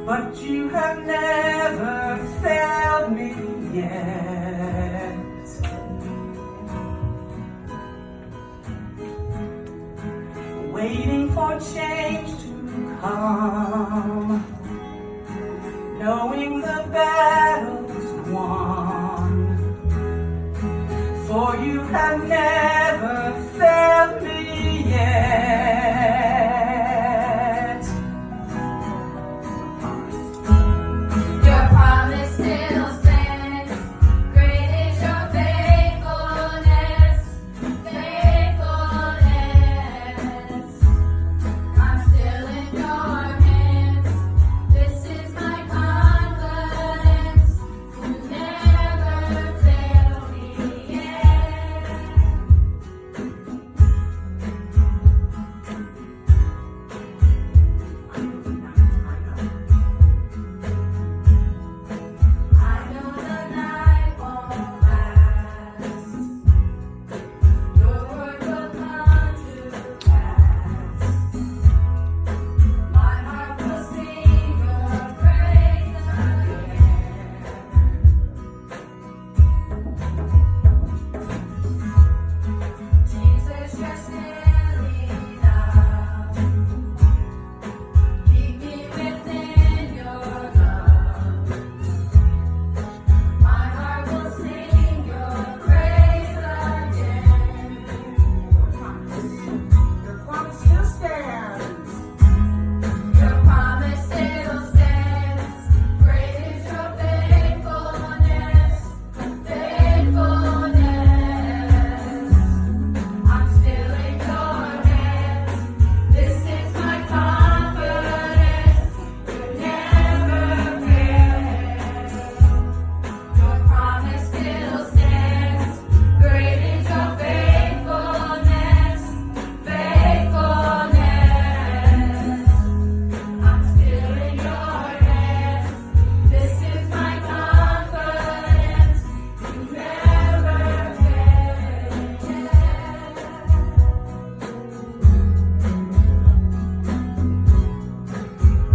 but you have never failed me yet. Waiting for change to come, knowing the battle's won, for you have never failed me yet. Your promise still stands. Great is your faithfulness, faithfulness. I'm still in your hands. This is my confidence. You never fail me yet. I know the night won't last. Your word will come to pass. My heart will sing your praise again. Jesus, you're still enough. Keep me within your love. My heart will sing your praise again. Your promise still stands. Your promise still stands. Great is your faithfulness, faithfulness. I'm still in your hands. This is my confidence. You never fail. Your promise still stands. Great is your faithfulness, faithfulness. I'm still in your hands. This is my confidence. You never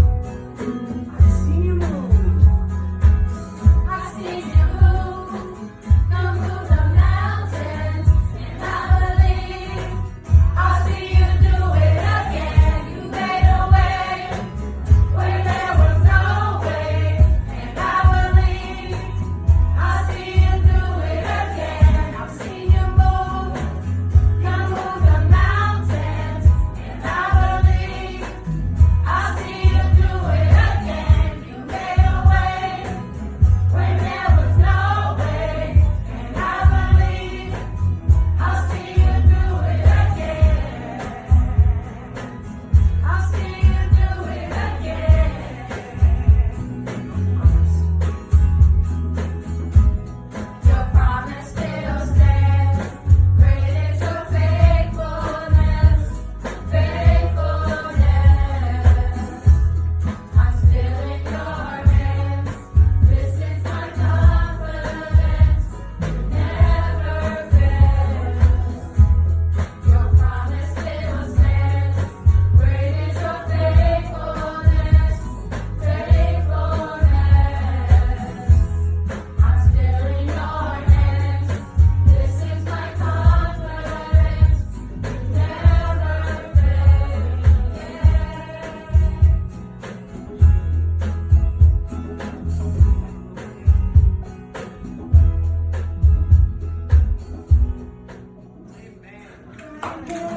I've seen you move. I've seen you move the mountains, and I believe I'll see you do it again. You made a way where there was no way, and I believe I'll see you do it again. I've seen you move the mountains, and I believe I'll see you do it again. You made a way when there was no way, and I believe I'll see you do it again. I'll see you do it again. Your promise still stands. Great is your faithfulness, faithfulness. I'm still in your hands. This is my confidence. You never fail. Your promise still stands. Great is your faithfulness, faithfulness. I'm still in your hands. This is my confidence. You never fail. Amen.